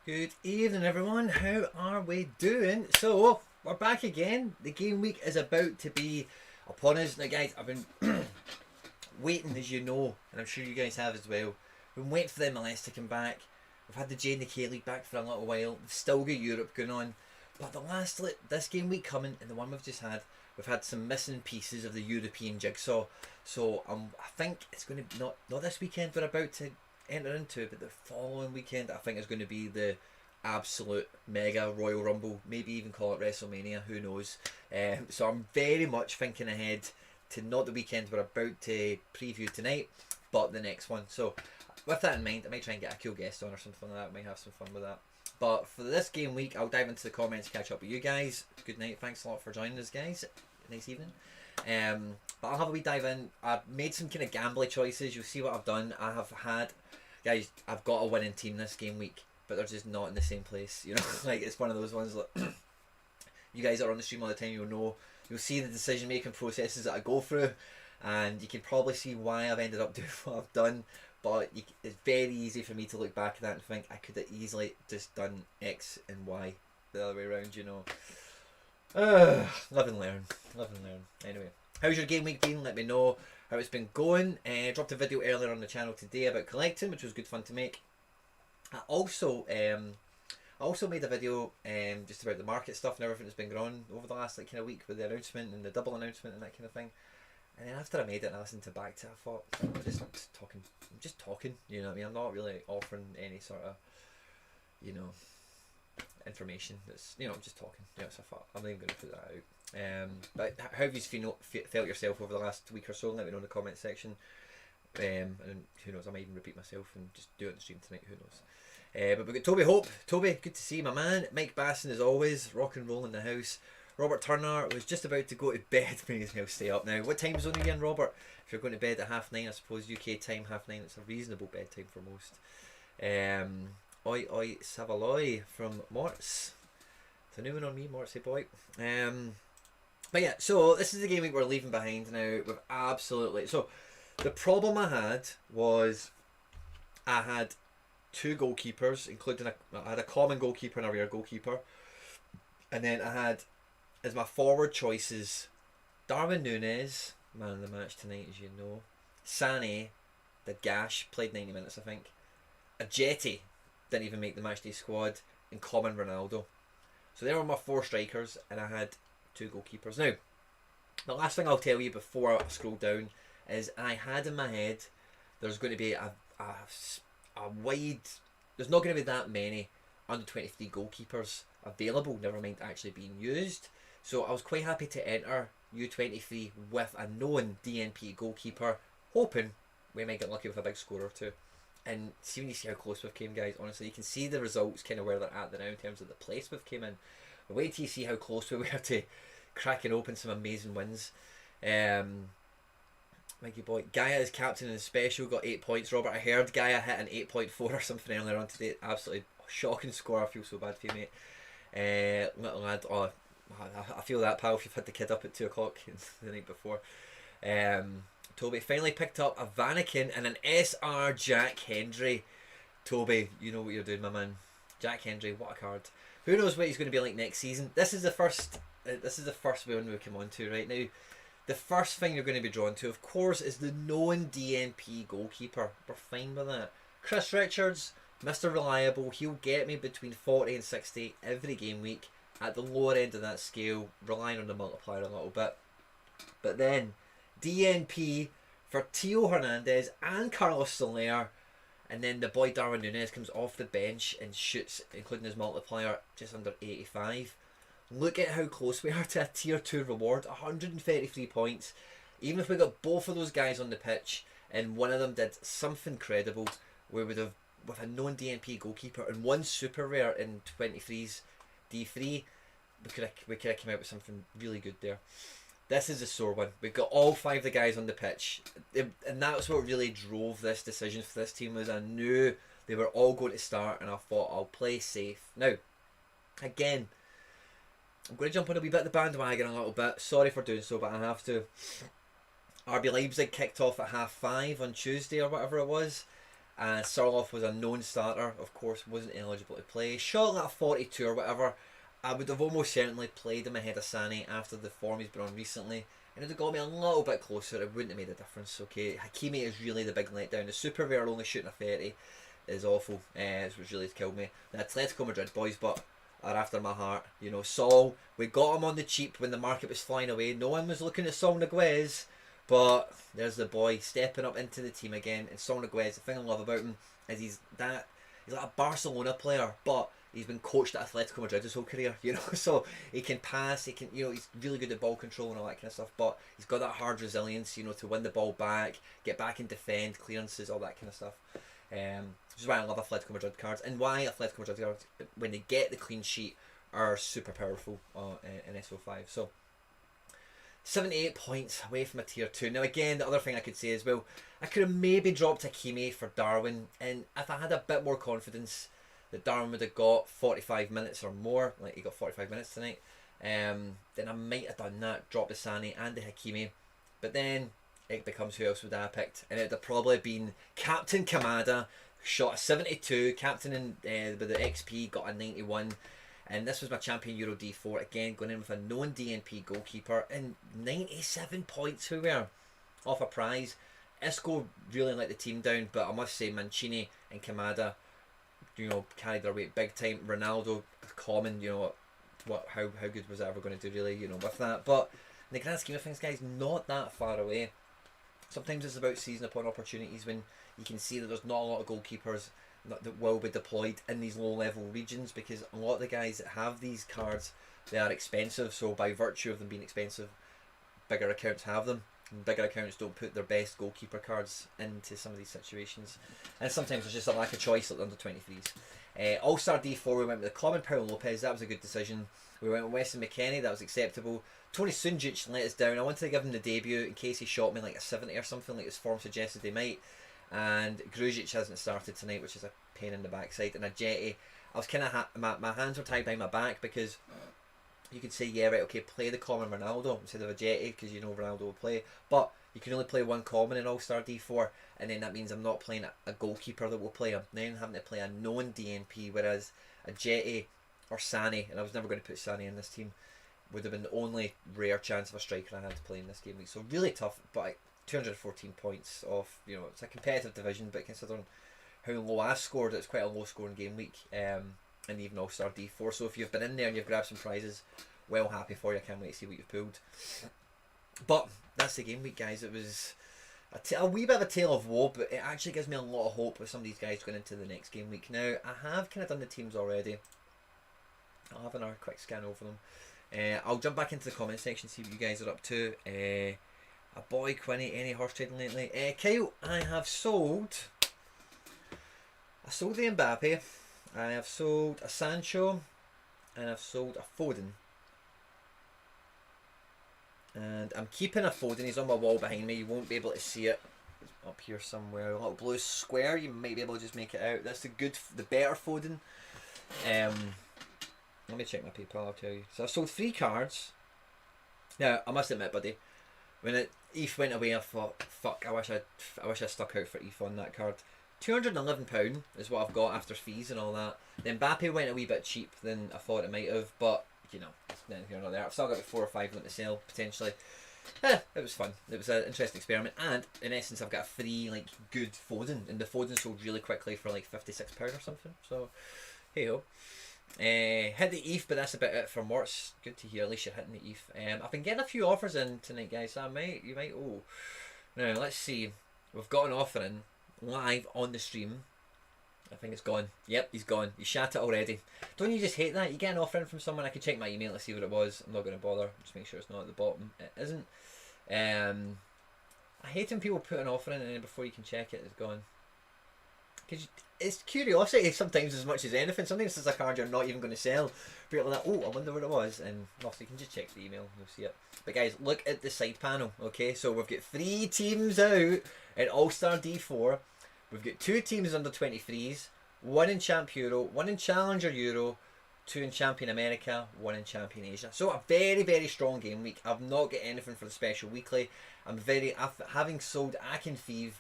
Good evening, everyone. How are we doing? So, we're back again. The game week is about to be upon us. Now, guys, I've been waiting, as you know, and I'm sure you guys have as well. We've been waiting for the MLS to come back. We've had the J and the K League back for a little while. We've still got Europe going on. But this game week coming, and the one we've just had, we've had some missing pieces of the European jigsaw. So, I think it's going to be not this weekend we're about to enter into, but the following weekend I think is going to be the absolute mega Royal Rumble, maybe even call it WrestleMania, who knows. So I'm very much thinking ahead to not the weekend we're about to preview tonight, but the next one. So with that in mind, I might try and get a cool guest on or something like that. I might have some fun with that. But for this game week, I'll dive into the comments, catch up with you guys. Good night, thanks a lot for joining us, guys. Nice evening. But I'll have a wee dive in. I've made some kind of gambly choices. You'll see what I've done. Guys, I've got a winning team this game week, but they're just not in the same place. You know, like it's one of those ones that you guys that are on the stream all the time, you'll see the decision making processes that I go through, and you can probably see why I've ended up doing what I've done. But it's very easy for me to look back at that and think I could have easily just done X and Y the other way around. You know, live and learn. Anyway, how's your game week been? Let me know how it's been going. Dropped a video earlier on the channel today about collecting, which was good fun to make. I also made a video just about the market stuff and everything that's been going on over the last kind of week with the announcement and the double announcement and that kind of thing. And then after I made it and I listened back to it, I thought, I'm just talking, you know what I mean? I'm not really offering any sort of, information. I'm just talking. So I thought, I'm not even going to put that out. But how have you felt yourself over the last week or so? Let me know in the comment section. And who knows, I might even repeat myself and just do it on the stream tonight, who knows. But we've got Toby Hope. Toby, good to see you, my man. Mike Basson, as always, rock and roll in the house. Robert Turner was just about to go to bed, but he's going to stay up now. What time zone are you in, Robert? If you're going to bed at 9:30, I suppose UK time 9:30, it's a reasonable bedtime for most. Oi Savaloy from Morts. It's a new one on me, Mortsy boy. But yeah, so this is the game week we're leaving behind now. We've absolutely... So, the problem I had was I had two goalkeepers, including I had a common goalkeeper and a rare goalkeeper. And then I had, as my forward choices, Darwin Núñez, man of the match tonight, as you know. Sané, the gash, played 90 minutes, I think. Ajeti didn't even make the matchday squad, and common Ronaldo. So they were my four strikers, and I had two goalkeepers. Now, the last thing I'll tell you before I scroll down is I had in my head there's going to be a wide... There's not going to be that many under 23 goalkeepers available, never mind actually being used. So I was quite happy to enter U23 with a known DNP goalkeeper, hoping we might get lucky with a big score or two. And see when you see how close we've came, guys, honestly, you can see the results kind of where they're at now in terms of the place we've came in. But wait till you see how close we were to cracking open some amazing wins. Mikey boy, Gaia is captain and special, got 8 points. Robert, I heard Gaia hit an 8.4 or something earlier on today. Absolutely shocking score. I feel so bad for you, mate. Little lad, I feel that, pal, if you've had the kid up at 2 o'clock the night before. Toby finally picked up a Vanakin and an SR Jack Hendry. Toby, you know what you're doing, my man. Jack Hendry, what a card. Who knows what he's going to be like next season. This is the first one we come on to right now. The first thing you're going to be drawn to, of course, is the known DNP goalkeeper. We're fine with that. Chris Richards, Mr. Reliable. He'll get me between 40 and 60 every game week. At the lower end of that scale, relying on the multiplier a little bit. But then, DNP for Tio Hernandez and Carlos Soler. And then the boy Darwin Núñez comes off the bench and shoots, including his multiplier, just under 85. Look at how close we are to a tier 2 reward, 133 points. Even if we got both of those guys on the pitch and one of them did something credible, we would have, with a known DNP goalkeeper and one super rare in 23's D3, we could have come out with something really good there. This is a sore one. We've got all 5 of the guys on the pitch, and that's what really drove this decision for this team, was I knew they were all going to start, and I thought I'll play safe. Now, again, I'm going to jump on a wee bit of the bandwagon a little bit. Sorry for doing so, but I have to. RB Leipzig kicked off at 5:30 on Tuesday or whatever it was. And Sarloff was a known starter, of course, wasn't eligible to play. Shot like a 42 or whatever. I would have almost certainly played him ahead of Sané after the form he's been on recently. And it would have got me a little bit closer. It wouldn't have made a difference. Okay, Hakimi is really the big letdown. The super rare only shooting a 30 is awful. It's what really killed me. The Atletico Madrid boys, but are after my heart. You know, Saul, we got him on the cheap when the market was flying away. No one was looking at Saul Niguez. But there's the boy stepping up into the team again. And Saul Niguez, the thing I love about him is he's like a Barcelona player, but he's been coached at Atletico Madrid his whole career, you know, so he can pass, he can, you know, he's really good at ball control and all that kind of stuff, but he's got that hard resilience, you know, to win the ball back, get back and defend, clearances, all that kind of stuff. Which is why I love Atletico Madrid cards, and why Atletico Madrid cards, when they get the clean sheet, are super powerful in SO5. So 78 points away from a tier 2. Now again, the other thing I could say as well, I could have maybe dropped Hakimi for Darwin, and if I had a bit more confidence that Darwin would have got 45 minutes or more, like he got 45 minutes tonight, then I might have done that, dropped the Sané and the Hakimi. But then it becomes who else would I have picked, and it would have probably been Captain Kamada, shot a 72, captain with the XP, got a 91. And this was my champion Euro D4, again going in with a known DNP goalkeeper, and 97 points who were off a prize. Isco really let the team down, but I must say Mancini and Kamada, you know, carried their weight big time. Ronaldo, common, you know, how good was I ever going to do really, you know, with that. But in the grand scheme of things, guys, not that far away. Sometimes it's about seizing upon opportunities when you can see that there's not a lot of goalkeepers that will be deployed in these low level regions, because a lot of the guys that have these cards, they are expensive, so by virtue of them being expensive, bigger accounts have them, and bigger accounts don't put their best goalkeeper cards into some of these situations, and sometimes there's just a lack of choice like the under 23s. All-Star D4, we went with the common Paul Lopez, that was a good decision. We went with Weston McKennie, that was acceptable. Tony Sunjic let us down. I wanted to give him the debut in case he shot me like a 70 or something like his form suggested they might. And Grujic hasn't started tonight, which is a pain in the backside. And a Jetty, I was kind of my hands were tied behind my back, because you could say, yeah, right, okay, play the common Ronaldo instead of a Jetty, because you know Ronaldo will play, but you can only play one common in All-Star D4, and then that means I'm not playing a goalkeeper that will play. I'm then having to play a known DNP, whereas a Jetty or Sané, and I was never going to put Sané in this team, would have been the only rare chance of a striker I had to play in this game week. So really tough, but 214 points off, you know, it's a competitive division, but considering how low I scored, it's quite a low scoring game week, and even All-Star D4. So if you've been in there and you've grabbed some prizes, well, happy for you. I can't wait to see what you've pulled. But that's the game week, guys. It was a wee bit of a tale of woe, but it actually gives me a lot of hope with some of these guys going into the next game week. Now, I have kind of done the teams already. I'll have another quick scan over them. I'll jump back into the comment section, see what you guys are up to. A boy, Quinny, any horse trading lately? Kyle, I sold the Mbappe, I have sold a Sancho, and I've sold a Foden. And I'm keeping a Foden, he's on my wall behind me, you won't be able to see it. It's up here somewhere, a little blue square, you might be able to just make it out. That's the better Foden. Let me check my PayPal, I'll tell you. So I've sold 3 cards. Now, I must admit, buddy, when ETH went away, I thought, fuck, I wish I stuck out for ETH on that card. £211 is what I've got after fees and all that. The Mbappe went a wee bit cheap than I thought it might have, but, you know, it's neither here nor there. I've still got 4 or 5 left to sell, potentially. It was fun. It was an interesting experiment, and in essence, I've got a free, like, good Foden, and the Foden sold really quickly for like £56 or something, so, hey ho. Hit the ETH, but that's about it for Morts. Good to hear, at least you're hitting the ETH. I've been getting a few offers in tonight, guys, so you might, oh. Now, let's see. We've got an offer in, live on the stream. I think it's gone. Yep, he's gone. He shat it already. Don't you just hate that? You get an offer in from someone, I can check my email to see what it was. I'm not going to bother. Just make sure it's not at the bottom. It isn't. I hate when people put an offer in and then before you can check it, it's gone. Because it's curiosity sometimes as much as anything. Sometimes it's a card you're not even going to sell. But you're like, oh, I wonder what it was. And also you can just check the email and you'll see it. But guys, look at the side panel. Okay, so we've got 3 teams out in All-Star D4. We've got 2 teams under 23s. 1 in Champ Euro, 1 in Challenger Euro, 2 in Champion America, 1 in Champion Asia. So a very, very strong game week. I've not got anything for the special weekly. Having sold Akinfeev,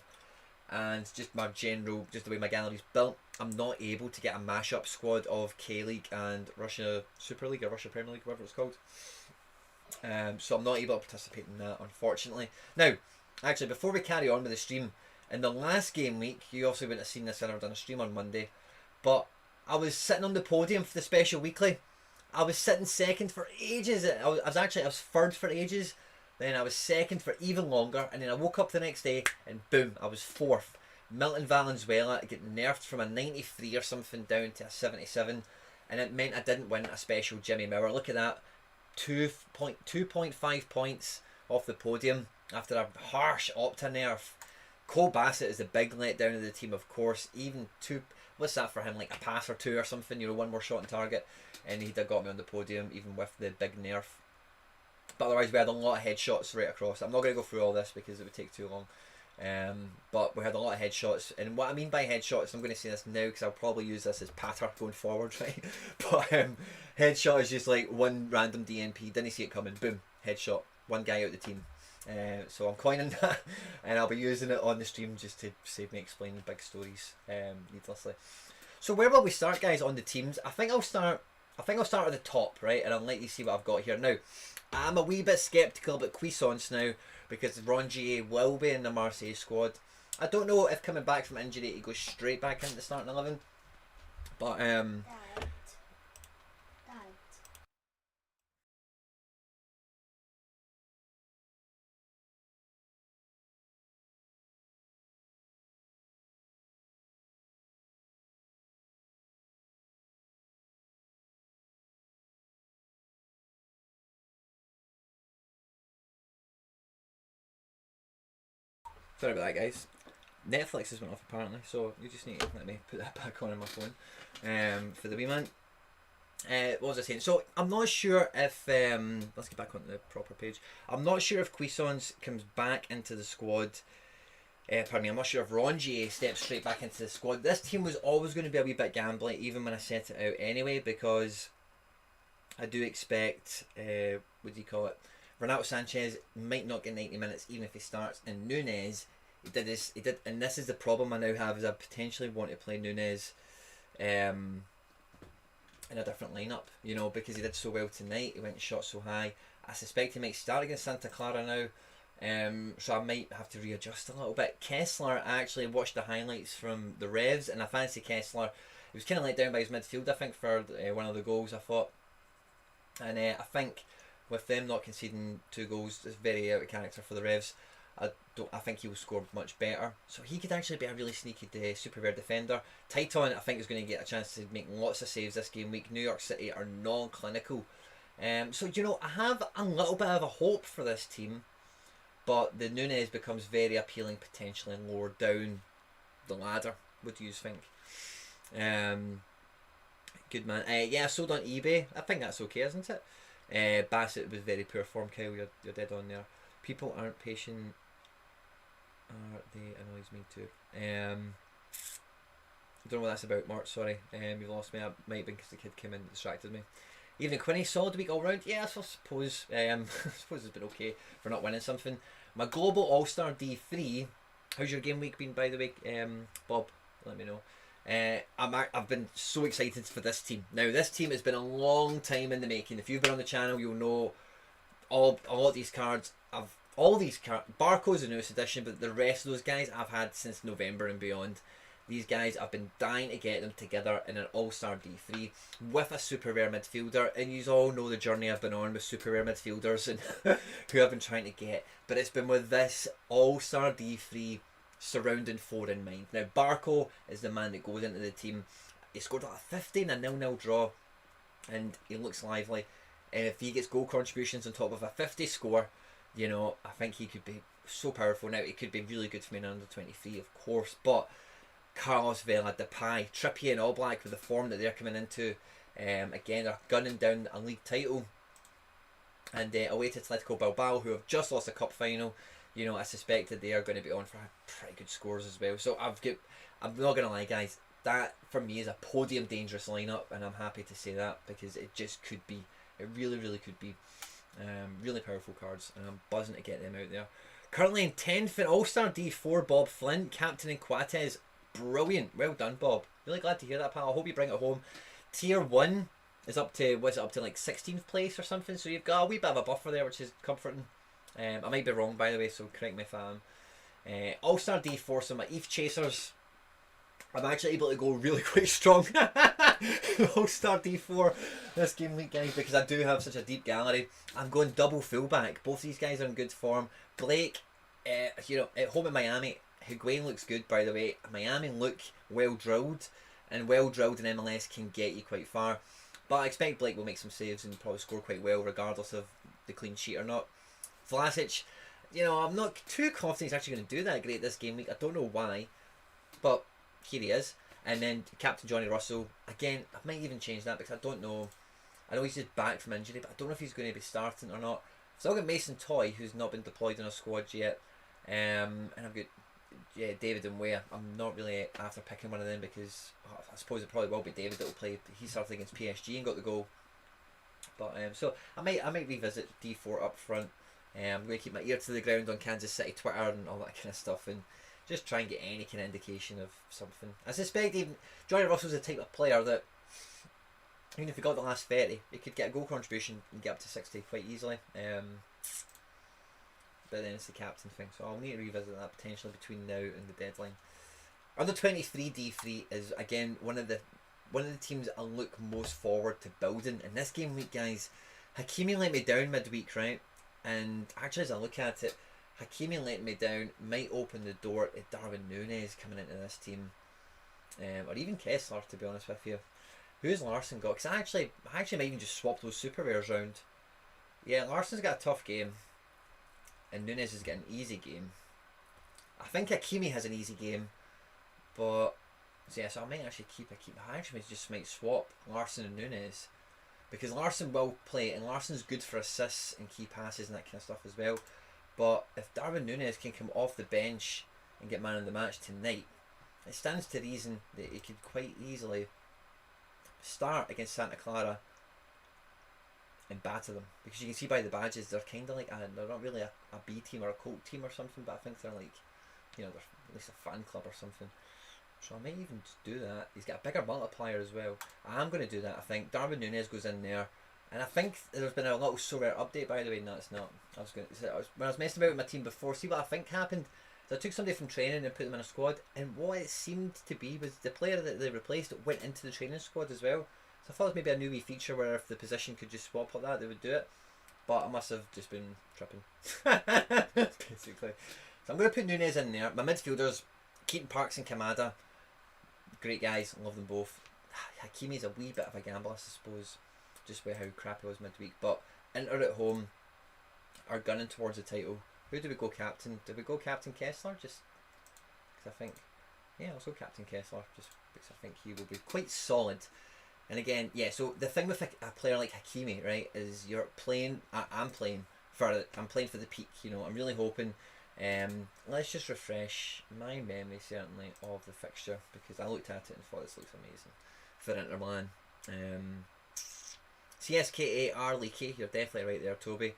and just my general, just the way my gallery's built, I'm not able to get a mashup squad of K-League and Russia Super League or Russia Premier League, whatever it's called. So I'm not able to participate in that, unfortunately. Now, actually, before we carry on with the stream, in the last game week, you obviously wouldn't have seen this, and I've done a stream on Monday, but I was sitting on the podium for the special weekly. I was sitting second for ages. I was third for ages. Then I was second for even longer, and then I woke up the next day and boom, I was fourth. Milton Valenzuela getting nerfed from a 93 or something down to a 77, and it meant I didn't win a special Jimmy Miller. Look at that, 2.5 points off the podium after a harsh Opta nerf. Cole Bassett is the big letdown of the team, of course. Even what's that for him, like a pass or two or something, one more shot on target, and he'd have got me on the podium even with the big nerf. But otherwise we had a lot of headshots right across. I'm not going to go through all this because it would take too long. But we had a lot of headshots, and what I mean by headshots, I'm going to say this now because I'll probably use this as patter going forward, right? But headshot is just like one random DNP, didn't see it coming, boom, headshot, one guy out the team. So I'm coining that, and I'll be using it on the stream just to save me explaining big stories needlessly. So where will we start, guys, on the teams? I think I'll start at the top, right, and I'll let you see what I've got here. Now, I'm a wee bit sceptical about Cuisance now because Rongier will be in the Marseille squad. I don't know if coming back from injury he goes straight back into the starting 11, but Dad. sorry about that, guys. Netflix has went off apparently, so you just need to let me put that back on my phone for the wee man. What was I saying? So I'm not sure if let's get back onto the proper page. I'm not sure if Cuisance comes back into the squad. Pardon me, I'm not sure if Rongier steps straight back into the squad. This team was always going to be a wee bit gambly, even when I set it out anyway, because I do expect what do you call it? Renato Sanchez might not get 90 minutes even if he starts, and Nunez he did, and this is the problem I now have, is I potentially want to play Nunez in a different lineup, because he did so well tonight. He went and shot so high. I suspect he might start against Santa Clara now, so I might have to readjust a little bit. Kessler, I actually watched the highlights from the Revs, and I fancy Kessler. He was kind of let down by his midfield, I think, for one of the goals, I thought. And I think with them not conceding 2 goals, it's very out of character for the Revs. I think he will score much better. So he could actually be a really sneaky super rare defender. Titon, I think, is going to get a chance to make lots of saves this game week. New York City are non-clinical. So, I have a little bit of a hope for this team. But the Nunez becomes very appealing potentially and lower down the ladder. What do you think? Good man. Yeah, I sold on eBay. I think that's okay, isn't it? Bassett was very poor form, Kyle. You're dead on there. People aren't patient. They annoys me too. I don't know what that's about, Mark. Sorry. You've lost me. It might have been because the kid came in and distracted me. Evening Quinny, solid week all round. Yeah, so I suppose. I suppose it's been okay for not winning something. My global all-star D3. How's your game week been, by the way, Bob? Let me know. I've been so excited for this team. Now, this team has been a long time in the making. If you've been on the channel, you'll know a lot of these cards. Barco's the newest edition, but the rest of those guys I've had since November and beyond. These guys, I've been dying to get them together in an all-star D3 with a super rare midfielder, and you all know the journey I've been on with super rare midfielders and who I've been trying to get, but it's been with this all-star D3 surrounding 4 in mind. Now, Barco is the man that goes into the team. He scored like a 50 in a 0-0 draw, and he looks lively, and if he gets goal contributions on top of a 50 score, I think he could be so powerful. Now, it could be really good for me in under 23, of course, but Carlos Vela, Depay, Trippier and Oblak with the form that they're coming into, again, they're gunning down a league title, and away to Atletico Bilbao, who have just lost a cup final. I suspect that they are going to be on for pretty good scores as well. So I'm not going to lie, guys, that for me is a podium dangerous lineup, and I'm happy to say that because it just could be, it really, really could be really powerful cards, and I'm buzzing to get them out there. Currently in 10th in All-Star D4, Bob Flint, captain in Quates. Brilliant. Well done, Bob. Really glad to hear that, pal. I hope you bring it home. Tier 1 is up to, what's it, up to like 16th place or something, so you've got a wee bit of a buffer there, which is comforting. I might be wrong, by the way, so correct me if I am. All-Star D4, so my ETH Chasers, I'm actually able to go really quite strong. All-Star D4 this game week, guys, because I do have such a deep gallery. I'm going double fullback. Both these guys are in good form. Blake, you know, at home in Miami, Higuain looks good, by the way. Miami look well drilled, and well drilled in MLS can get you quite far. But I expect Blake will make some saves and probably score quite well, regardless of the clean sheet or not. Vlasic, you know, I'm not too confident he's actually going to do that great this game week. I don't know why, but here he is. And then Captain Johnny Russell, again, I might even change that because I don't know. I know he's just back from injury, but I don't know if he's going to be starting or not. So I've got Mason Toy, who's not been deployed in a squad yet. And I've got David and Ware. I'm not really after picking one of them because I suppose it probably will be David that will play. He started against PSG and got the goal. But so I might revisit D4 up front. I'm going to keep my ear to the ground on Kansas City Twitter and all that kind of stuff, and just try and get any kind of indication of something. I suspect even Johnny Russell's the type of player that, even if he got the last 30, he could get a goal contribution and get up to 60 quite easily. But then it's the captain thing, so I'll need to revisit that potentially between now and the deadline. Under 23 D3 is again one of the teams I look most forward to building. In this game week, guys, Hakimi let me down midweek, right? And actually, as I look at it, Hakimi letting me down might open the door to Darwin Núñez coming into this team, or even Kessler, to be honest with you. Who's Larson got? Because I actually might even just swap those super rares around. Yeah, Larson's got a tough game, and Núñez has got an easy game. I think Hakimi has an easy game, but so yeah, so I might actually keep Hakimi. I actually just might swap Larson and Núñez, because Larson will play, and Larson's good for assists and key passes and that kind of stuff as well. But if Darwin Núñez can come off the bench and get man of the match tonight, it stands to reason that he could quite easily start against Santa Clara and batter them. Because you can see by the badges, they're kind of like, they're not really a B team or a Colt team or something, but I think they're like, you know, they're at least a fan club or something. So I might even just do that. He's got a bigger multiplier as well. I am going to do that, I think. Darwin Núñez goes in there. And I think there's been a little SoRare update, by the way. No, it's not. When I was messing about with my team before, see what I think happened? So I took somebody from training and put them in a squad, and what it seemed to be was the player that they replaced went into the training squad as well. So I thought it was maybe a new wee feature where if the position could just swap like that, they would do it. But I must have just been tripping, basically. So I'm going to put Núñez in there. My midfielders, Keaton Parks and Kamada, great guys, love them both. Hakimi's a wee bit of a gamble, I suppose, just by how crap it was midweek. But Inter at home are gunning towards the title. Who do we go captain? Do we go Captain Kessler? Just because I think, yeah, I'll go Captain Kessler, just because I think he will be quite solid. And again, yeah, so the thing with a player like Hakimi, right, is you're playing, I'm playing for the peak, you know. I'm really hoping, let's just refresh my memory certainly of the fixture, because I looked at it and thought this looks amazing for Inter Milan. CSKA leaky, you're definitely right there, Toby.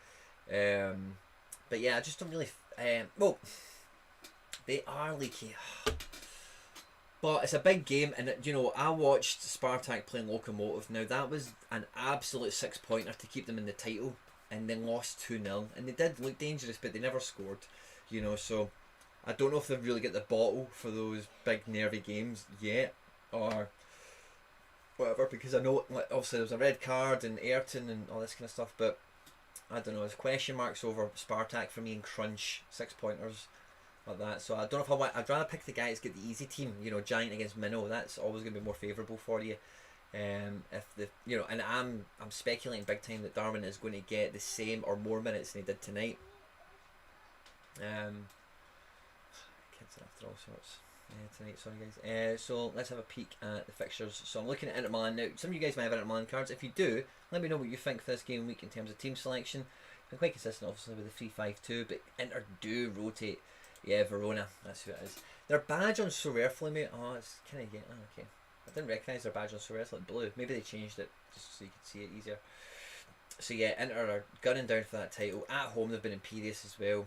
But yeah, I just don't really. Well, they are leaky, but it's a big game, and you know, I watched Spartak playing Lokomotiv. Now that was an absolute 6-pointer to keep them in the title, and then lost 2-0, and they did look dangerous, but they never scored. You know, so I don't know if they've really got the bottle for those big nervy games yet, or whatever, because I know, like, obviously there was a red card and Ayrton and all this kind of stuff, but I don't know, there's question marks over Spartak for me and Crunch 6-pointers like that. So I don't know if I want. I'd rather pick the guys get the easy team. You know, Giant against Minnow. That's always going to be more favourable for you. If the, you know, and I'm speculating big time that Darwin is going to get the same or more minutes than he did tonight. Kids are after all sorts. Tonight, sorry guys. So let's have a peek at the fixtures. So I'm looking at Inter Milan now. Some of you guys might have Inter Milan cards. If you do, let me know what you think for this game week in terms of team selection. Been quite consistent, obviously, with the 3-5-2, but Inter do rotate. Yeah, Verona, that's who it is. Their badge on SoRare flew me. Oh, it's kind of okay. I didn't recognise their badge on SoRare. It's like blue. Maybe they changed it just so you could see it easier. So yeah, Inter are gunning down for that title. At home, they've been imperious as well.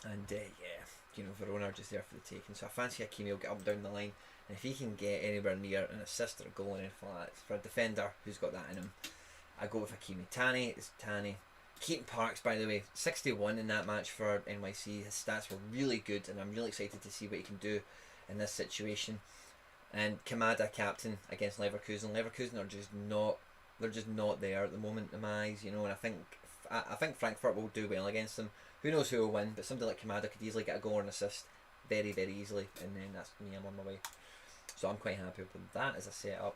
And yeah, you know, Verona are just there for the taking. So I fancy Hakimi will get up and down the line. And if he can get anywhere near an assist or a goal or anything like that, for a defender who's got that in him, I go with Hakimi. Tani is Tani. Keaton Parks, by the way, 61 in that match for NYC. His stats were really good, and I'm really excited to see what he can do in this situation. And Kamada, captain against Leverkusen. Leverkusen are just not, they're just not there at the moment in my eyes, you know. And I think Frankfurt will do well against them. Who knows who will win? But somebody like Kamada could easily get a goal or an assist, very very easily, and then that's me. I'm on my way. So I'm quite happy with that as a setup.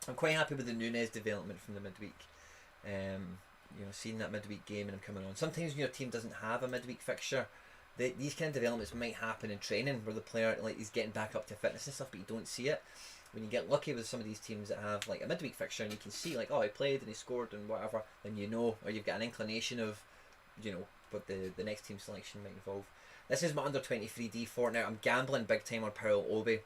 I'm quite happy with the Nunez development from the midweek. You know, seeing that midweek game and him coming on. Sometimes when your team doesn't have a midweek fixture, these kind of developments might happen in training where the player like he's getting back up to fitness and stuff, but you don't see it. When you get lucky with some of these teams that have like a midweek fixture and you can see like, oh, he played and he scored and whatever, then you know, or you've got an inclination of, you know, what the next team selection might involve. This is my under 23 D4 now. I'm gambling big time on Paul Obi.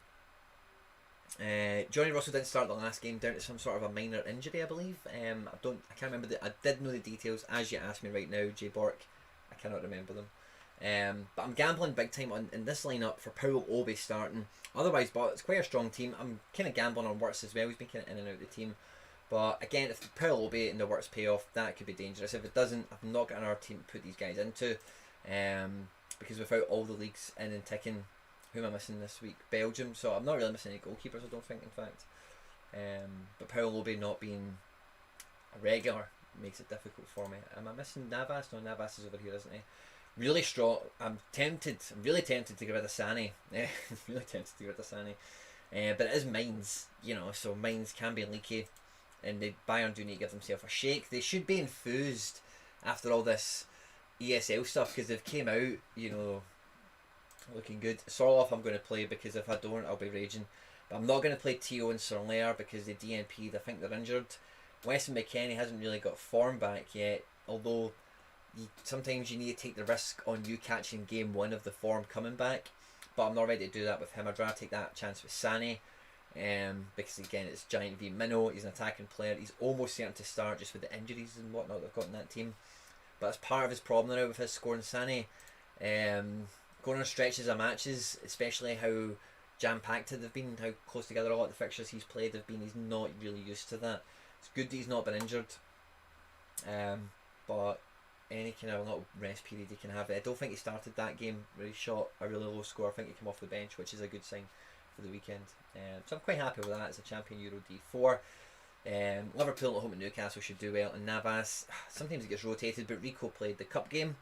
Johnny Russell didn't start the last game down to some sort of a minor injury, I believe. I can't remember I did know the details as you asked me right now, Jay Bork. I cannot remember them. But I'm gambling big time in this lineup for Paul Obi starting. Otherwise, but it's quite a strong team. I'm kind of gambling on Wirtz as well. He's been kind of in and out of the team. But again, if Paul Obi and the Wirtz pay off, that could be dangerous. If it doesn't, I've not got another team to put these guys into. Because without all the leagues in and ticking, who am I missing this week? Belgium. So I'm not really missing any goalkeepers, I don't think, in fact. But Paul Obi not being a regular makes it difficult for me. Am I missing Navas? No, Navas is over here, isn't he? Really strong. I'm really tempted to get rid of Sané. Really tempted to get rid of Sané. But it is Mainz, you know, so Mainz can be leaky. And the Bayern do need to give themselves a shake. They should be enthused after all this ESL stuff because they've came out, you know, looking good. Sorloth I'm going to play because if I don't, I'll be raging. But I'm not going to play Tio and SoRare because they DNP'd. I think they're injured. Weston McKennie hasn't really got form back yet, although sometimes you need to take the risk on you catching game one of the form coming back. But I'm not ready to do that with him. I'd rather take that chance with Sané. Because again, it's Giant v Minnow. He's an attacking player. He's almost certain to start just with the injuries and whatnot they've got in that team. But it's part of his problem now with his scoring. Sané going on stretches of matches, especially how jam-packed they've been, how close together a lot of the fixtures he's played have been. He's not really used to that. It's good that he's not been injured. But any kind of little rest period he can have. I don't think he started that game where he shot a really low score. I think he came off the bench, which is a good sign for the weekend. So I'm quite happy with that as a champion Euro D4. Liverpool at home at Newcastle should do well, and Navas sometimes it gets rotated, but Rico played the cup game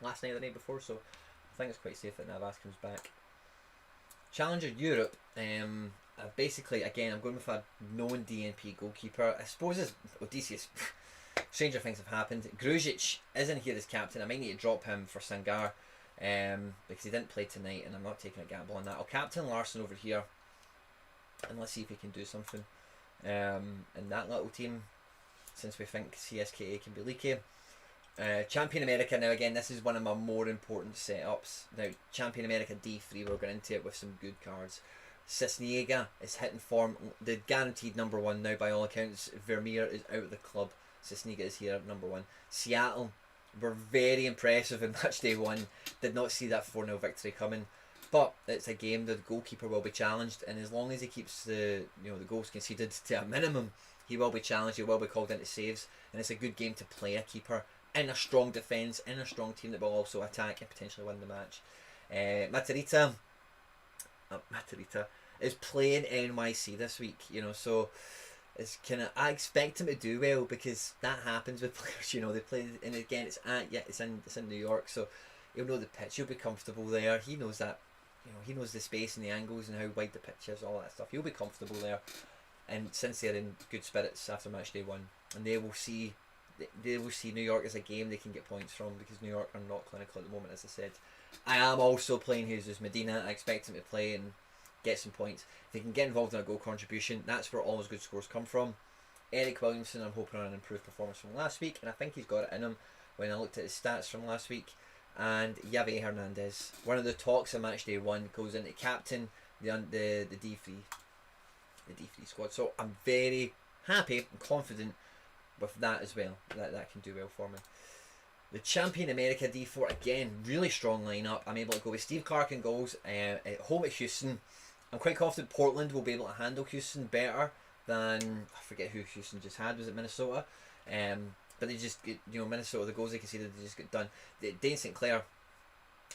last night or the night before, so I think it's quite safe that Navas comes back. Challenger Europe, basically again I'm going with a known DNP goalkeeper. I suppose it's Odysseus. Stranger things have happened. Grujic isn't here as captain. I might need to drop him for Sangar. Because he didn't play tonight and I'm not taking a gamble on that. I'll captain Larson over here and let's see if he can do something in that little team, since we think CSKA can be leaky. Champion America, now again this is one of my more important setups. Now Champion America D3, we're going into it with some good cards. Cisniega is hitting form, the guaranteed number one now by all accounts. Vermeer is out of the club, Cisniega is here number one. Seattle were very impressive in match day one. Did not see that 4-0 victory coming, but it's a game that the goalkeeper will be challenged, and as long as he keeps the goals conceded to a minimum, he will be challenged. He will be called into saves, and it's a good game to play a keeper in a strong defence, in a strong team that will also attack and potentially win the match. Matarita is playing NYC this week, you know, so it's kind of, I expect him to do well because that happens with players, you know, they play, and again it's in New York, so he'll know the pitch, he'll be comfortable there, he knows that, you know, he knows the space and the angles and how wide the pitch is, all that stuff, he'll be comfortable there. And since they're in good spirits after match day one, and they will see New York as a game they can get points from, because New York are not clinical at the moment, as I said. I am also playing Jesus Medina. I expect him to play and get some points. If he can get involved in a goal contribution, that's where all his good scores come from. Eric Williamson, I'm hoping on an improved performance from last week, and I think he's got it in him when I looked at his stats from last week. And Javi Hernandez, one of the talks of match day one, goes into captain the D3 squad. So I'm very happy and confident with that as well. That can do well for me. The Champion America D4, again, really strong lineup. I'm able to go with Steve Clark in goals, at home at Houston. I'm quite confident Portland will be able to handle Houston better than, I forget who Houston just had, was it Minnesota? But they just get, Minnesota, the goals they conceded, they just get done. Dane St. Clair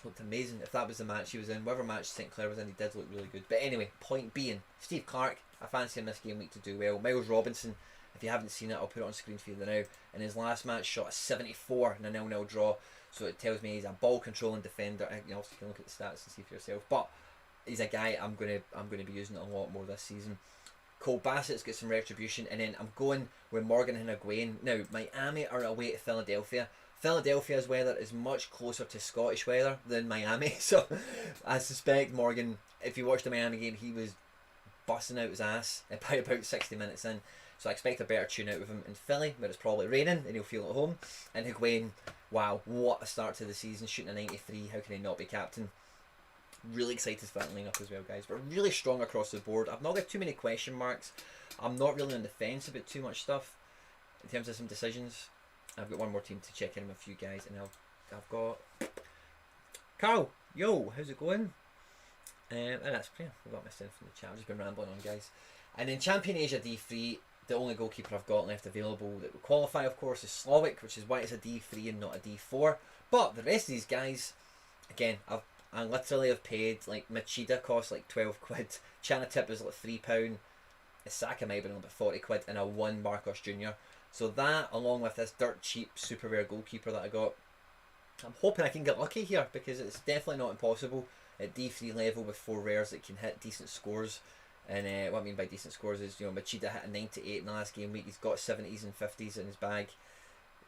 looked amazing. If that was the match he was in, whatever match St. Clair was in, he did look really good. But anyway, point being, Steve Clark, I fancy him this game week to do well. Miles Robinson, if you haven't seen it, I'll put it on screen for you now. In his last match, shot a 74 in a 0-0 draw. So it tells me he's a ball controlling defender. You also can look at the stats and see for yourself. But he's a guy I'm gonna be using it a lot more this season. Cole Bassett's got some retribution, and then I'm going with Morgan and Higuain. Now, Miami are away to Philadelphia. Philadelphia's weather is much closer to Scottish weather than Miami, so I suspect Morgan, if you watched the Miami game, he was busting out his ass by about 60 minutes in. So I expect a better tune out of him in Philly, where it's probably raining and he'll feel at home. And Higuain, wow, what a start to the season, shooting a 93. How can he not be captain? Really excited for that lineup as well, guys. But really strong across the board. I've not got too many question marks. I'm not really on the fence about too much stuff in terms of some decisions. I've got one more team to check in with a few guys, and I've got Carl. Yo, how's it going? And that's yeah, I got missed in from the chat. I've just been rambling on, guys. And then Champion Asia D3, the only goalkeeper I've got left available that will qualify, of course, is Slovic, which is why it's a D3 and not a D4. But the rest of these guys, again, I literally have paid, like, Machida costs like 12 quid, Chanatip is like £3, Isaka might have been about 40 quid, and a 1 Marcos Jr. So that, along with this dirt cheap super rare goalkeeper that I got, I'm hoping I can get lucky here, because it's definitely not impossible at D3 level with 4 rares that can hit decent scores. And what I mean by decent scores is, Machida hit a 98 in the last game week. He's got 70s and 50s in his bag.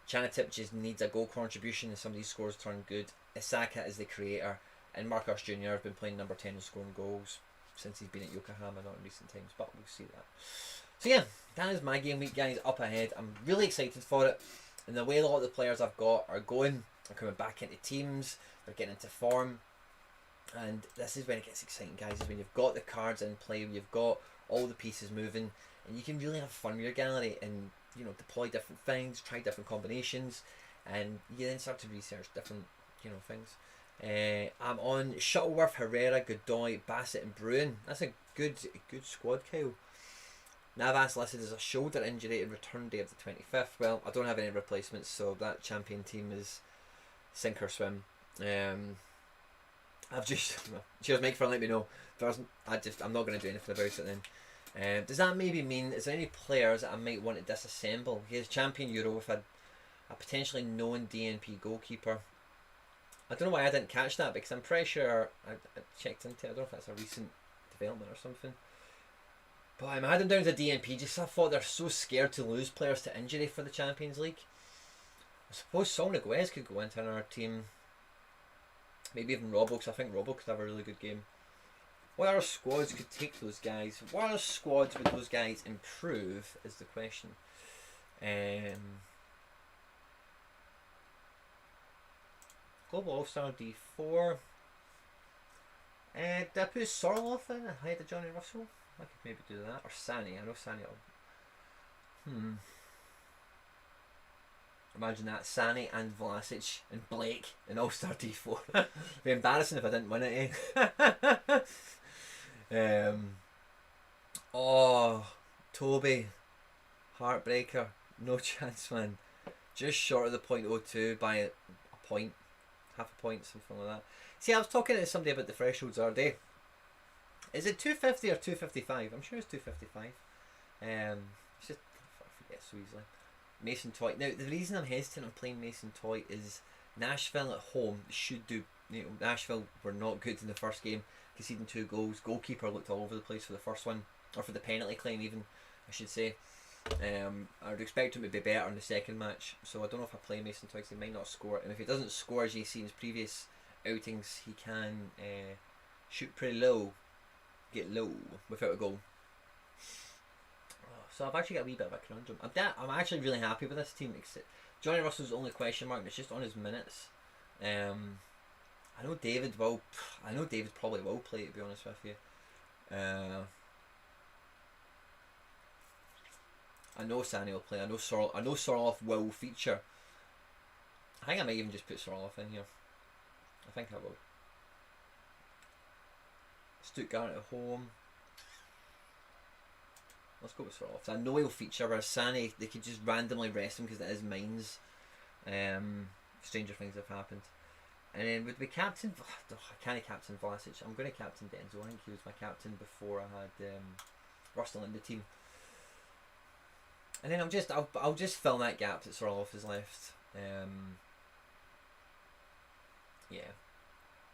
Chanatip just needs a goal contribution and some of these scores turn good. Isaka is the creator, and Marcos Jr. has been playing number 10 and scoring goals since he's been at Yokohama, not in recent times, but we'll see that. So yeah, that is my game week, guys, up ahead. I'm really excited for it, and the way a lot of the players I've got are going, they're coming back into teams, they're getting into form, and this is when it gets exciting, guys, is when you've got the cards in play, when you've got all the pieces moving, and you can really have fun with your gallery and, deploy different things, try different combinations, and you then start to research different, things. I'm on Shuttleworth, Herrera, Godoy, Bassett and Bruin. That's a good squad, Kyle. Navas listed as a shoulder injury and return day of the 25th. Well, I don't have any replacements, so that champion team is sink or swim. I've just cheers Mike for letting me know. I'm not going to do anything about it then. Does that maybe mean, is there any players that I might want to disassemble? He has champion Euro with a potentially known DNP goalkeeper. I don't know why I didn't catch that, because I'm pretty sure I checked into it. I don't know if that's a recent development or something. But I'm adding down to DNP just I thought they're so scared to lose players to injury for the Champions League. I suppose Sol Niguez could go into our team. Maybe even Robbo, because I think Robbo could have a really good game. What other squads could take those guys? What other squads would those guys improve is the question. Global All-Star D4. Did I put Sorloth in ahead of Johnny Russell? I could maybe do that. Or Sani. I know Sani will... Imagine that. Sani and Vlasic and Blake in All-Star D4. It'd be embarrassing if I didn't win it, eh? Toby. Heartbreaker. No chance, man. Just short of the .02 by a point. Half a point, something like that. See, I was talking to somebody about the thresholds the other day. Is it 250 or 255? I'm sure it's 255. It's just, I forget so easily. Mason Toy. Now, the reason I'm hesitant on playing Mason Toy is Nashville at home should do. Nashville were not good in the first game, conceding 2 goals. Goalkeeper looked all over the place for the first one, or for the penalty claim even, I should say. I would expect him to be better in the second match, so I don't know if I play Mason Toy because he might not score. And if he doesn't score, as you see in his previous outings, he can shoot pretty low, get low without a goal. So I've actually got a wee bit of a conundrum. I'm actually really happy with this team. Johnny Russell's the only question mark, and it's just on his minutes. I know David probably will play, to be honest with you. I know Sani will play. I know Sorloth will feature. I think I might even just put SoRare in here. I think I will. Stuttgart at home. Let's go with SoRare. So I know he'll feature, whereas Sané, they could just randomly rest him because it is mines. Stranger things have happened. And then would we captain? I can't captain Vlasic. I'm going to captain Denzel. I think he was my captain before I had Russell in the team. And then I'll just fill that gap that Soroloff has left. Yeah.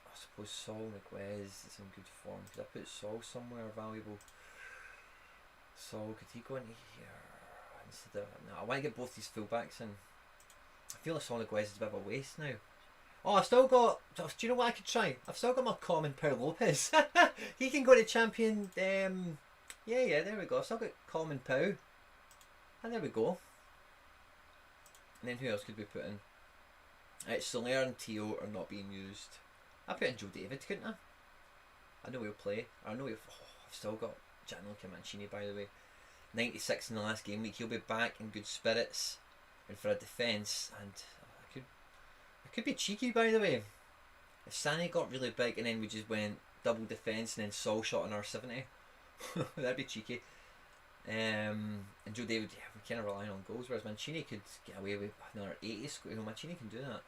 I suppose Sol McWes is in good form. Could I put Sol somewhere valuable? Sol, could he go in here instead of... No, I want to get both these fullbacks in. I feel like Sol McWes is a bit of a waste now. Oh, I've still got... Do you know what I could try? I've still got my common Pau Lopez. He can go to champion... yeah, there we go. I've still got common Pau. And there we go. And then who else could we put in? SoRare and Tio are not being used. I put in Joe David, couldn't I? I know he'll play. I know he'll... Oh, I've still got Gianluca Mancini, by the way. 96 in the last game week. He'll be back in good spirits. And for a defence. And I could be cheeky, by the way. If Sané got really big and then we just went double defence and then Sol shot on our 70. That'd be cheeky. And Joe David, yeah, we're kind of relying on goals, whereas Mancini could get away with another 80 score. You know, Mancini can do that.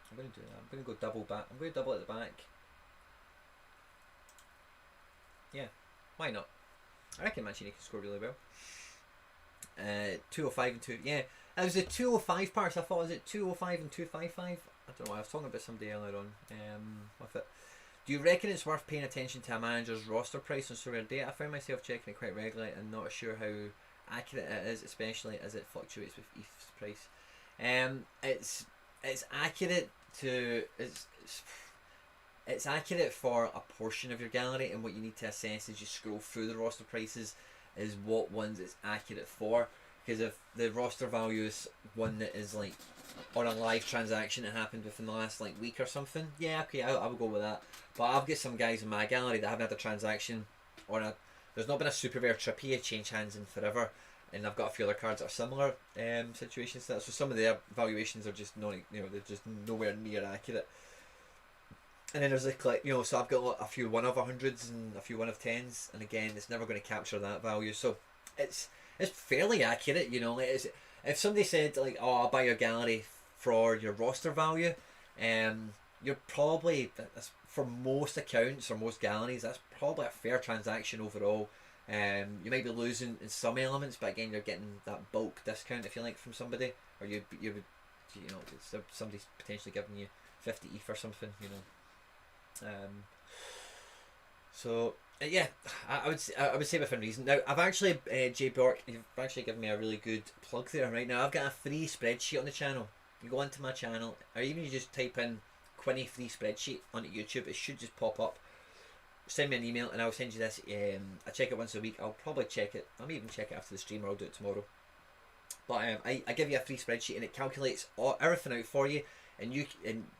I'm going to do that. I'm going to go double back. I'm going to double at the back. Yeah, why not? I reckon Mancini can score really well. 205 and 2. Yeah, it was the 205 parts. I thought, was it 205 and 255? I don't know. I was talking about somebody earlier on with it. Do you reckon it's worth paying attention to a manager's roster price on SoRare data? I find myself checking it quite regularly and not sure how accurate it is, especially as it fluctuates with ETH's price. It's accurate to it's accurate for a portion of your gallery, and what you need to assess as you scroll through the roster prices is what ones it's accurate for. Because if the roster value is one that is like on a live transaction that happened within the last like week or something, yeah, okay, I will go with that. But I've got some guys in my gallery that haven't had a transaction or there's not been a super rare Trippier change hands in forever, and I've got a few other cards that are similar situations to that. So some of their valuations are just not, they're just nowhere near accurate. And then there's like, so I've got a few 1 of 100s and a few 1 of 10s, and again, it's never going to capture that value. So it's fairly accurate, Like if somebody said like, oh, I'll buy your gallery for your roster value, you're probably, for most accounts or most galleries, that's probably a fair transaction overall. You might be losing in some elements, but again, you're getting that bulk discount, if you like, from somebody, or you would, somebody's potentially giving you 50 ETH or something, So yeah, I would say within reason. Now I've actually Jay Bork, you've actually given me a really good plug there. Right now I've got a free spreadsheet on the channel. You go onto my channel, or even you just type in Quinny free spreadsheet onto YouTube. It should just pop up. Send me an email and I'll send you this. I check it once a week. I'll probably check it. I may even check it after the stream, or I'll do it tomorrow. But I give you a free spreadsheet and it calculates everything out for you. And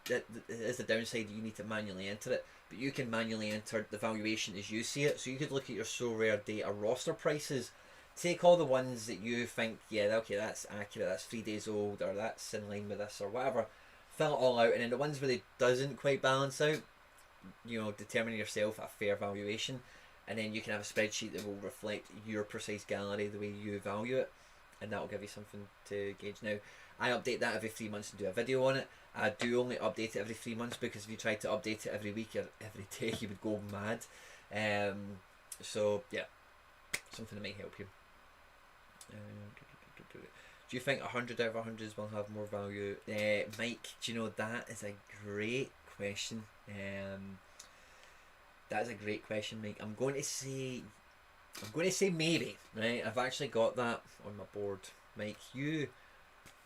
that is the downside. You need to manually enter it, but you can manually enter the valuation as you see it. So you could look at your SoRare data roster prices, take all the ones that you think, yeah, okay, that's accurate, that's 3 days old, or that's in line with this, or whatever. Fill it all out, and then the ones where it doesn't quite balance out, determine yourself a fair valuation, and then you can have a spreadsheet that will reflect your precise gallery the way you value it, and that will give you something to gauge. Now, I update that every 3 months and do a video on it. I do only update it every 3 months, because if you tried to update it every week or every day, you would go mad. So yeah, something that might help you. Do you think 100 out of 100s will have more value? Mike, do you know, that is a great question. That is a great question, Mike. I'm going to say maybe, right? I've actually got that on my board. Mike,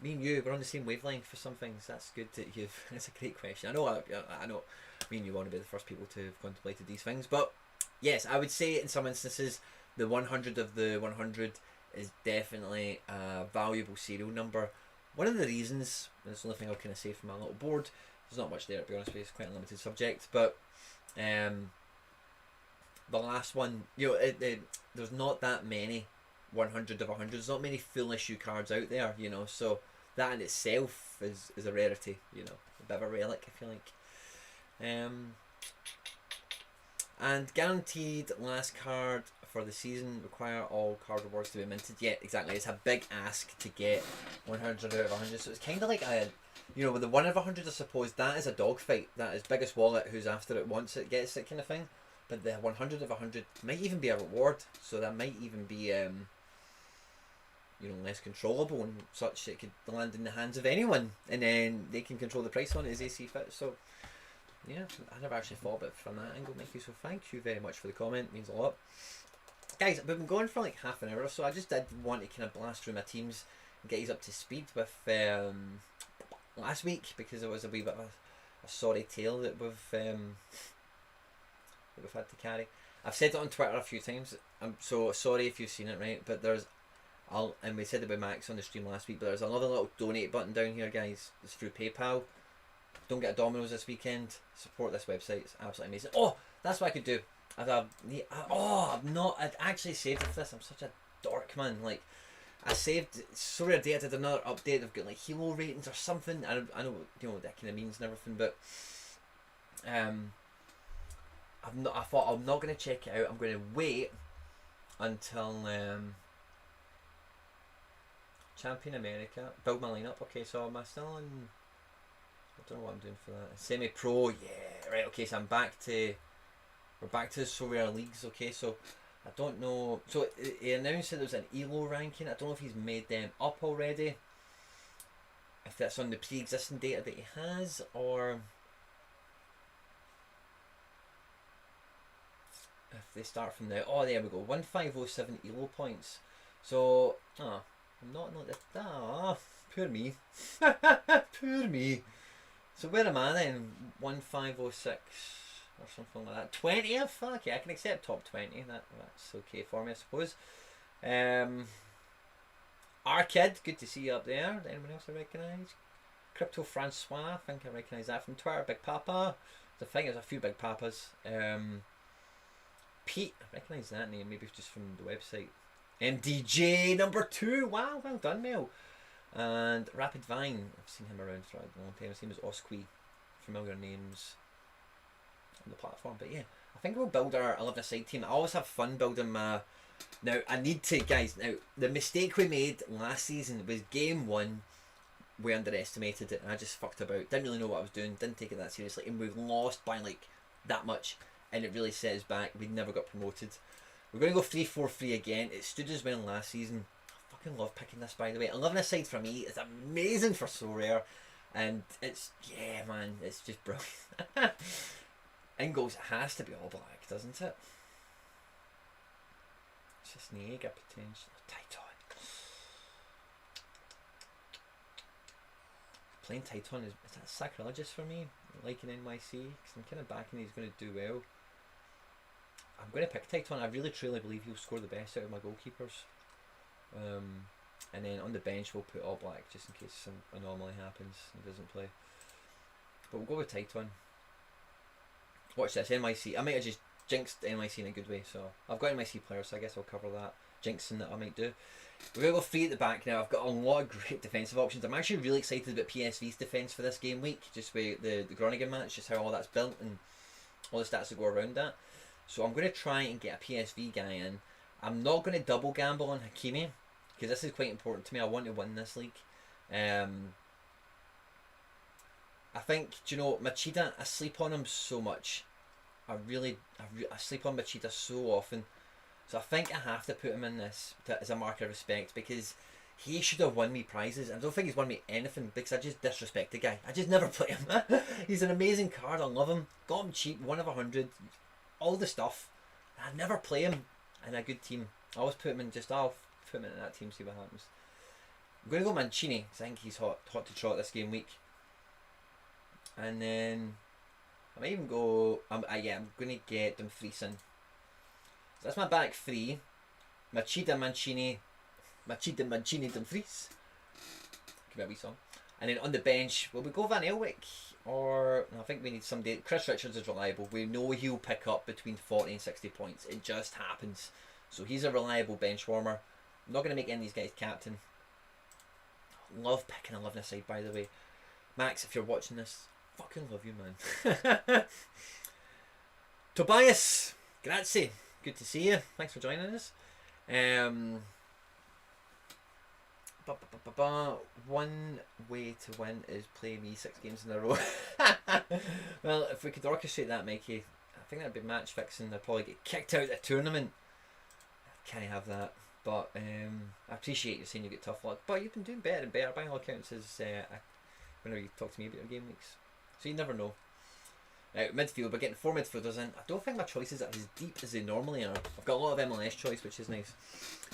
me and you, we're on the same wavelength for some things. That's good that you've... It's a great question. I know me and you want to be the first people to have contemplated these things. But yes, I would say in some instances, the 100 of the 100 is definitely a valuable serial number. One of the reasons, and it's the only thing I'll kind of say from my little board, there's not much there to be honest with you, it's quite a limited subject, but the last one, there's not that many 100 of 100, there's not many full issue cards out there, so that in itself is a rarity, you know, a bit of a relic, if you like. And guaranteed last card for the season, require all card rewards to be minted. Yeah, exactly. It's a big ask to get 100 out of 100. So it's kind of like a, you know, with the 1 out of 100, I suppose that is a dogfight. That is biggest wallet, who's after it once it gets it kind of thing. But the 100 of 100 might even be a reward. So that might even be, you know, less controllable and such. It could land in the hands of anyone, and then they can control the price on it as they see fit. So yeah, I never actually thought about it from that angle, Mickey, so thank you very much for the comment, it means a lot. Guys, we've been going for like half an hour or so. I just did want to kind of blast through my teams and get you up to speed with last week, because it was a wee bit of a sorry tale that we've had to carry. I've said it on Twitter a few times, I'm so sorry if you've seen it, right, but there's, and we said it with Max on the stream last week, but there's another little donate button down here, guys. It's through PayPal. Don't get a Domino's this weekend. Support this website. It's absolutely amazing. Oh, that's what I could do. I'd actually saved it for this. I'm such a dork, man. Like, I saved SoRare Data, did another update. They've got like hero ratings or something. I know, you know what that kind of means and everything, but I thought I'm not going to check it out. I'm going to wait until Champion America. Build my lineup. Okay, so am I still in? I don't know what I'm doing for that. Semi-pro, yeah, right. Okay, so we're back to SoRare leagues. Okay, so I don't know. So he announced that there was an ELO ranking. I don't know if he's made them up already. If that's on the pre-existing data that he has, or if they start from there. Oh, there we go. 1507 ELO points. So, I'm not this. Poor me. Poor me. So where am I then? 1506 or something like that. 20th? Okay, I can accept top 20. That's okay for me, I suppose. Arcade, good to see you up there. Anyone else I recognise? Crypto Francois, I think I recognise that from Twitter. Big Papa. I think there's a few Big Papas. Pete, I recognise that name, maybe just from the website. MDJ number 2. Wow, well done, Mel. And Rapid Vine, I've seen him around for a long time. His name is Osqui. Familiar names on the platform. But yeah, I think we'll build our 11-a-side team. I always have fun building my... Now, I need to, guys, now, the mistake we made last season was game 1. We underestimated it and I just fucked about. Didn't really know what I was doing. Didn't take it that seriously. And we've lost by like that much. And it really set us back. We never got promoted. We're going to go 3-4-3 again. It stood as well last season. I fucking love picking this, by the way. 11-a-side for me is amazing for SoRare. And it's, yeah, man, it's just brilliant. Ingalls, it has to be all black, doesn't it? It's just Niagara potential. Titan. Playing Titan is that sacrilegious for me? Like in NYC, because I'm kind of backing he's going to do well. I'm going to pick Titan. I really truly believe he'll score the best out of my goalkeepers. And then on the bench we'll put all black just in case some anomaly happens and doesn't play. But we'll go with Titan. Watch this, NYC. I might have just jinxed NYC in a good way, so I've got NYC players, so I guess I'll cover that jinxing that I might do. We're going to go 3 at the back now. I've got a lot of great defensive options. I'm actually really excited about PSV's defence for this game week, just with the Groningen match, just how all that's built and all the stats that go around that. So I'm going to try and get a PSV guy in. I'm not going to double gamble on Hakimi, because this is quite important to me. I want to win this league. I think, do you know, Machida, I sleep on him so much. I sleep on Machida so often. So I think I have to put him in this as a mark of respect, because he should have won me prizes. I don't think he's won me anything because I just disrespect the guy. I just never play him. He's an amazing card. I love him. Got him cheap, 1 of 100. All the stuff. I never play him in a good team. I always put him in I'll put him in that team, see what happens. I'm going to go Mancini because I think he's hot to trot this game week. And then I might even go... I'm going to get Dumfries in. So that's my back 3. Machida, Mancini, Dumfries. Give me a wee song. And then on the bench, will we go Van Elwick? Or I think we need somebody. Chris Richards is reliable. We know he'll pick up between 40 and 60 points. It just happens. So he's a reliable bench warmer. I'm not going to make any of these guys captain. Love picking 11 aside, by the way. Max, if you're watching this, fucking love you, man. Tobias, grazie. Good to see you. Thanks for joining us. One way to win is play me 6 games in a row. Well, if we could orchestrate that, Mikey, I think that'd be match fixing. I'd probably get kicked out of the tournament. Can't have that. But I appreciate you saying you get tough luck. But you've been doing better and better by all accounts as whenever you talk to me about your game weeks. So you never know. Midfield, we're getting 4 midfielders in. I don't think my choices are as deep as they normally are. I've got a lot of MLS choice, which is nice.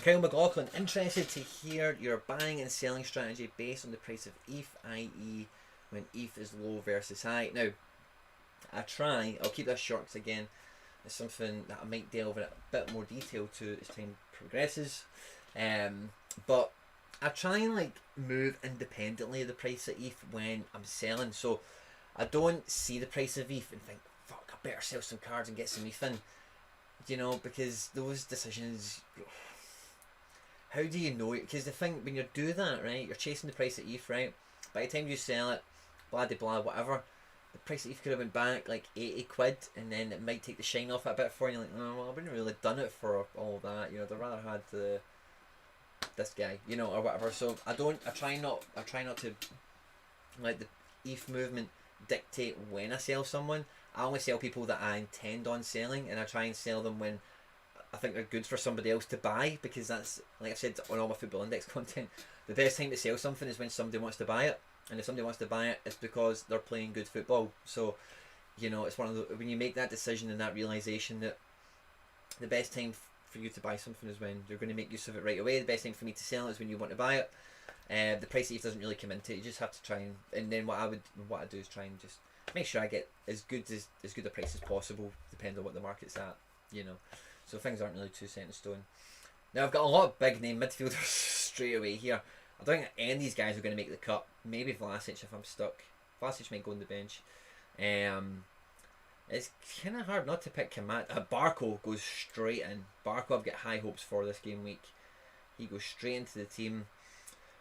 Kyle McLaughlin, interested to hear your buying and selling strategy based on the price of ETH, i.e. when ETH is low versus high. Now, I'll keep this short because again, it's something that I might delve in a bit more detail to as time progresses. But I try and like move independently of the price of ETH when I'm selling. So I don't see the price of ETH and think, fuck, I better sell some cards and get some ETH in. You know, because those decisions, how do you know it? Because the thing, when you do that, right, you're chasing the price of ETH, right? By the time you sell it, blah de blah, whatever, the price of ETH could have went back like 80 quid, and then it might take the shine off it a bit for you. You're like, oh, well, I wouldn't really done it for all that. You know, I'd rather had this guy, you know, or whatever. So I try not to let the ETH movement dictate when I sell someone. I only sell people that I intend on selling, and I try and sell them when I think they're good for somebody else to buy, because that's, like I said on all my Football Index content, the best time to sell something is when somebody wants to buy it, and if somebody wants to buy it, it's because they're playing good football. So, you know, it's one of the, when you make that decision and that realization that the best time for you to buy something is when you're going to make use of it right away. The best time for me to sell it is when you want to buy it. The price of ETH doesn't really come into it. You just have to try and then what I do is try and just make sure I get as good a price as possible, depending on what the market's at, you know. So things aren't really too set in stone. Now I've got a lot of big name midfielders straight away here. I don't think any of these guys are going to make the cut. Maybe Vlasic if I'm stuck. Vlasic might go on the bench. It's kind of hard not to pick Kamada. Barco goes straight in. Barco I've got high hopes for this game week. He goes straight into the team.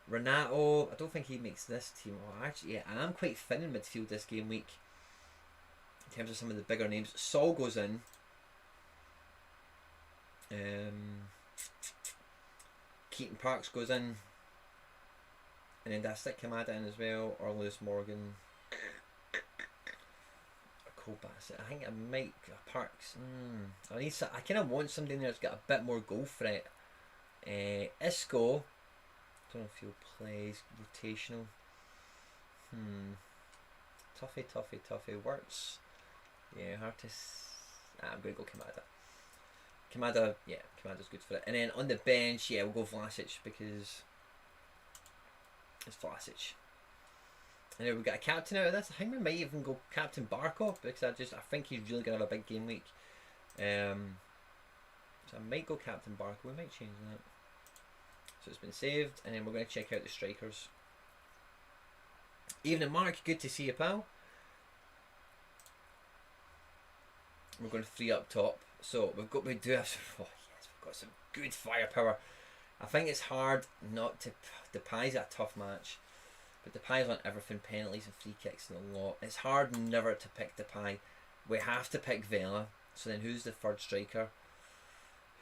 Renato, I don't think he makes this team. Oh, actually, yeah, I am quite thin in midfield this game week in terms of some of the bigger names. Sol goes in. Keaton Parks goes in. And then I stick Kamada in as well, or Lewis Morgan. Or Cole Bassett. I think I might Parks. I kind of want somebody in there that's got a bit more goal threat. Isco. Don't know if he'll play rotational. Toughy. Works. Yeah, hard to. I'm going to go Kamada. Kamada, yeah, Kamada's good for it. And then on the bench, yeah, we'll go Vlasic because it's Vlasic. And then we've got a captain out of this. I think we might even go Captain Barkov because I think he's really going to have a big game week. So I might go Captain Barkov. We might change that. So it's been saved, and then we're going to check out the strikers. Evening, Mark. Good to see you, pal. We're going to 3 up top. So we've got we've got some good firepower. I think it's hard not to. Depay's a tough match, but Depay's on everything, penalties and free kicks and a lot. It's hard never to pick Depay. We have to pick Vela. So then, who's the third striker?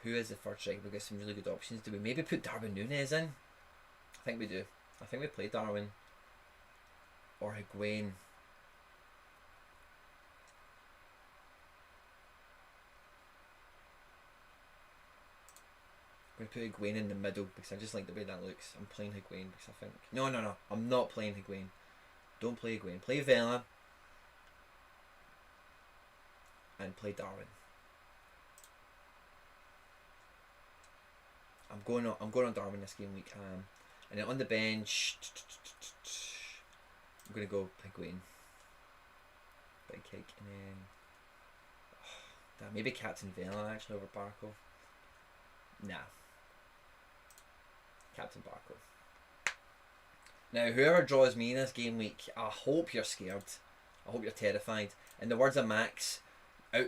Who is the third striker? We've got some really good options. Do we maybe put Darwin Núñez in? I think we do. I think we play Darwin or Higuain. I'm going to put Higuain in the middle because I just like the way that looks. I'm playing Higuain because I think... No. I'm not playing Higuain. Don't play Higuain. Play Vela. And play Darwin. I'm going on Darwin this game week. And then on the bench... I'm going to go Higuain. Big kick. And then... maybe Captain Vela actually over Barco. Nah. Captain Barco. Now, whoever draws me in this game week, I hope you're scared. I hope you're terrified. In the words of Max,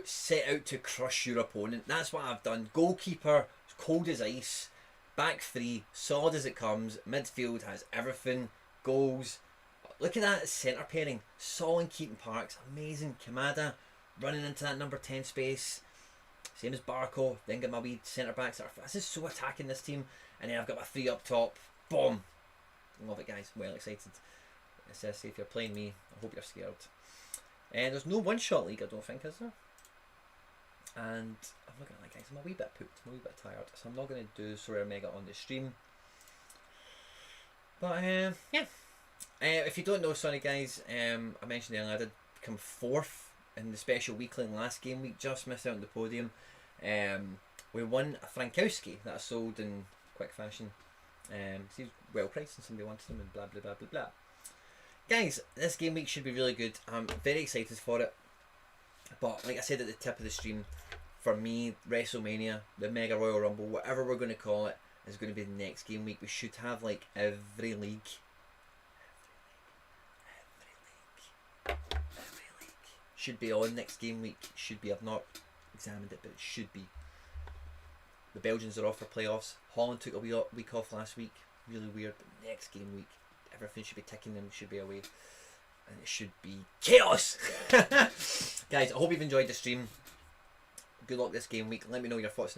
set out to crush your opponent. That's what I've done. Goalkeeper, cold as ice. Back 3, solid as it comes. Midfield has everything. goals. Look at that centre pairing. Sol and Keaton Parks, amazing. Kamada running into that number 10 space. Same as Barco. Then got my wee centre backs. This is so attacking, this team. And then I've got my 3 up top. Boom. Love it, guys. Well excited. It says if you're playing me, I hope you're scared. And there's no one-shot league, I don't think, is there? And I'm not gonna lie, guys, I'm a wee bit pooped, I'm a wee bit tired, so I'm not gonna do SoRare Mega on the stream. But yeah, if you don't know, sorry guys, I mentioned earlier I did come 4th in the special weekly last game week, just missed out on the podium. We won a Frankowski that I sold in quick fashion. He was well priced and somebody wanted him and blah blah blah blah blah. Guys, this game week should be really good. I'm very excited for it. But like I said at the tip of the stream, for me, WrestleMania, the Mega Royal Rumble, whatever we're going to call it, is going to be the next game week. We should have like every league should be on next game week. Should be. I've not examined it, but it should be. The Belgians are off for playoffs. Holland took a week off last week. Really weird. But next game week, everything should be ticking and should be away. And it should be chaos. Guys, I hope you've enjoyed the stream. Good luck this game week. Let me know your thoughts in the